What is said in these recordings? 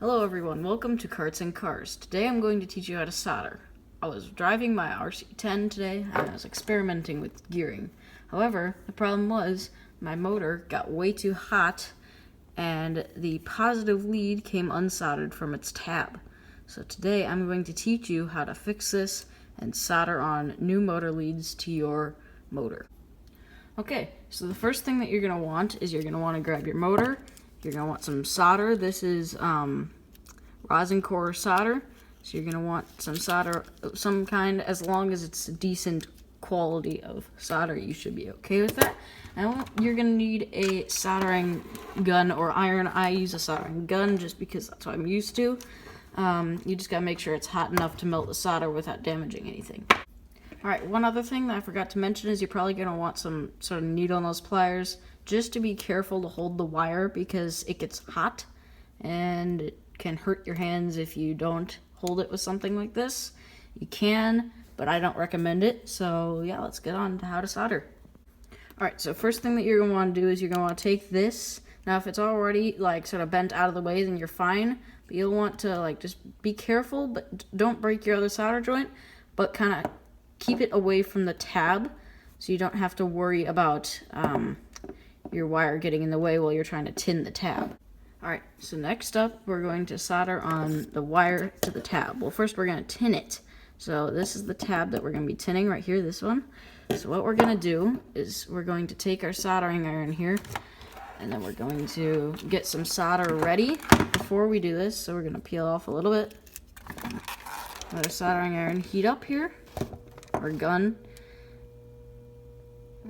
Hello everyone, welcome to Carts and Cars. Today I'm going to teach you how to solder. I was driving my RC10 today and I was experimenting with gearing. However, the problem was my motor got way too hot and the positive lead came unsoldered from its tab. So today I'm going to teach you how to fix this and solder on new motor leads to your motor. Okay, so the first thing that you're going to want is you're going to want to grab your motor. You're going to want some solder. This is rosin core solder. So you're going to want some solder of some kind. As long as it's a decent quality of solder, you should be okay with that. And you're going to need a soldering gun or iron. I use a soldering gun just because that's what I'm used to. You just got to make sure it's hot enough to melt the solder without damaging anything. Alright, one other thing that I forgot to mention is you're probably going to want some sort of needle nose pliers just to be careful to hold the wire because it gets hot and it can hurt your hands if you don't hold it with something like this. You can, but I don't recommend it. So yeah, let's get on to how to solder. Alright, so first thing that you're going to want to do is you're going to want to take this. Now if it's already like sort of bent out of the way, then you're fine. But you'll want to like just be careful, but don't break your other solder joint, but kind of keep it away from the tab so you don't have to worry about your wire getting in the way while you're trying to tin the tab. Alright, so next up we're going to solder on the wire to the tab. Well, first we're going to tin it. So this is the tab that we're going to be tinning right here, this one. So what we're going to do is we're going to take our soldering iron here and then we're going to get some solder ready before we do this. So we're going to peel off a little bit. Let our soldering iron heat up here, or gun.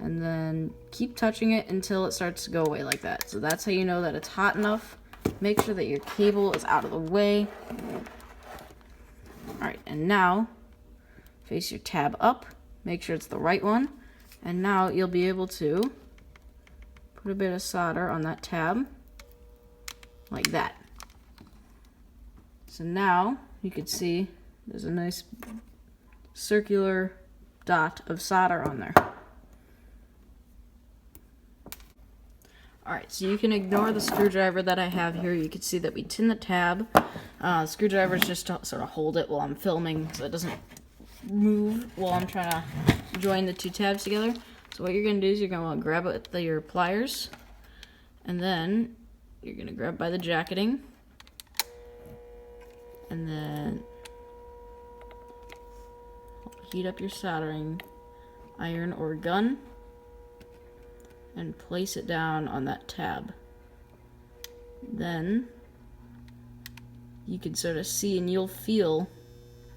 And then keep touching it until it starts to go away like that. So that's how you know that it's hot enough. Make sure that your cable is out of the way. Alright, and now face your tab up. Make sure it's the right one. And now you'll be able to put a bit of solder on that tab like that. So now you can see there's a nice circular dot of solder on there. Alright, so you can ignore the screwdriver that I have here. You can see that we tin the tab. The screwdriver is just to sort of hold it while I'm filming so it doesn't move while I'm trying to join the two tabs together. So what you're going to do is you're going to want to grab it with your pliers, and then you're going to grab by the jacketing, and then heat up your soldering iron or gun and place it down on that tab. Then you can sort of see and you'll feel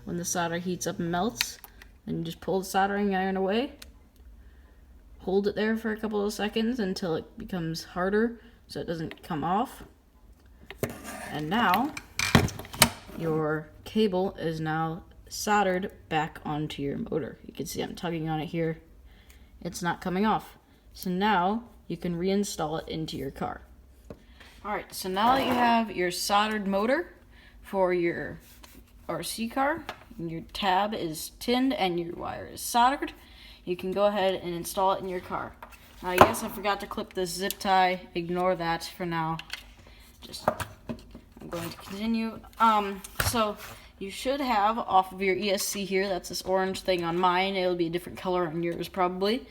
when the solder heats up and melts. Then you just pull the soldering iron away, hold it there for a couple of seconds until it becomes harder so it doesn't come off. And now your cable is now soldered back onto your motor. You can see I'm tugging on it here. It's not coming off. So now you can reinstall it into your car. Alright, so now that you have your soldered motor for your RC car, and your tab is tinned and your wire is soldered, you can go ahead and install it in your car. Now, I guess I forgot to clip this zip tie. Ignore that for now. I'm going to continue. So you should have off of your ESC here, that's this orange thing on mine. It'll be a different color on yours probably.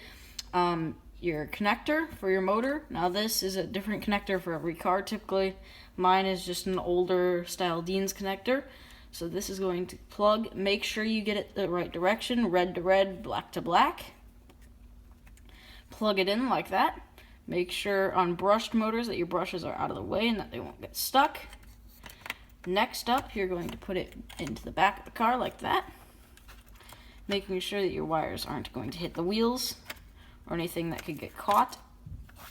Your connector for your motor. Now this is a different connector for every car typically. Mine is just an older style Dean's connector. So this is going to plug. Make sure you get it the right direction, red to red, black to black. Plug it in like that. Make sure on brushed motors that your brushes are out of the way and that they won't get stuck. Next up, you're going to put it into the back of the car like that, making sure that your wires aren't going to hit the wheels or anything that could get caught.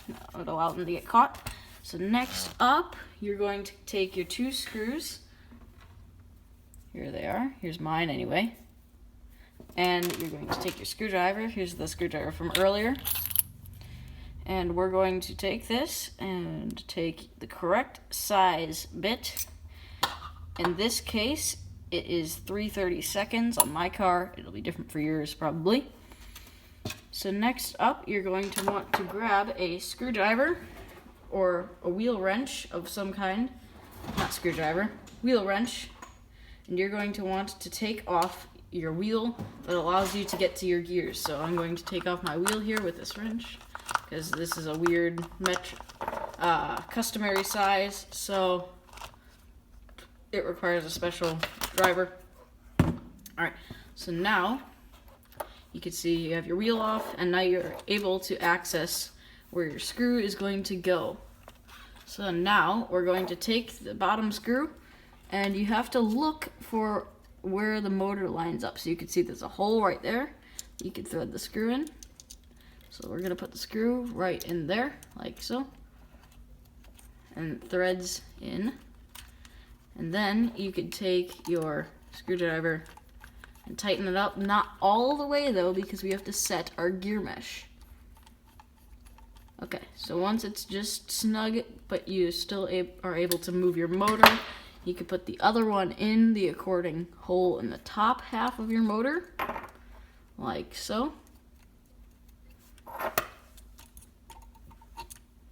That would allow them to get caught. So next up, you're going to take your two screws. Here they are. Here's mine anyway. And you're going to take your screwdriver. Here's the screwdriver from earlier. And we're going to take this and take the correct size bit. In this case, it is 3/32 on my car. It'll be different for yours probably. So next up, you're going to want to grab a screwdriver or a wheel wrench of some kind not screwdriver, wheel wrench, and you're going to want to take off your wheel that allows you to get to your gears. So I'm going to take off my wheel here with this wrench because this is a weird customary size, so it requires a special driver. Alright, so now you can see you have your wheel off, and now you're able to access where your screw is going to go. So now we're going to take the bottom screw, and you have to look for where the motor lines up. So you can see there's a hole right there. You can thread the screw in. So we're gonna put the screw right in there, like so. And it threads in. And then you can take your screwdriver and tighten it up. Not all the way though, because we have to set our gear mesh. Okay, so once it's just snug, but you still are able to move your motor, you can put the other one in the according hole in the top half of your motor, like so.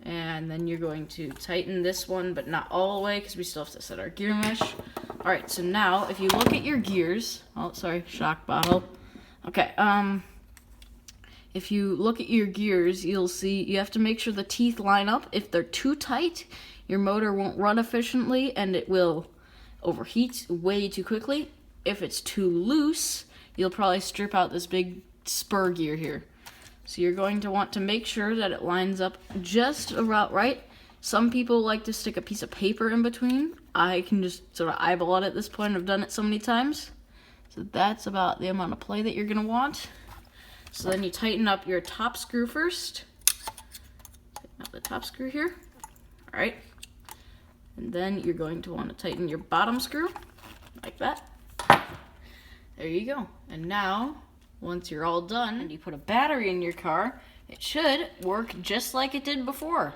And then you're going to tighten this one, but not all the way, because we still have to set our gear mesh. Alright, so now, if you look at your gears, oh, sorry, shock bottle. Okay, if you look at your gears, you'll see you have to make sure the teeth line up. If they're too tight, your motor won't run efficiently, and it will overheat way too quickly. If it's too loose, you'll probably strip out this big spur gear here. So you're going to want to make sure that it lines up just about right. Some people like to stick a piece of paper in between. I can just sort of eyeball it at this point. I've done it so many times. So that's about the amount of play that you're going to want. So then you tighten up your top screw first. Tighten up the top screw here. Alright. And then you're going to want to tighten your bottom screw, like that. There you go. And now, once you're all done and you put a battery in your car, it should work just like it did before.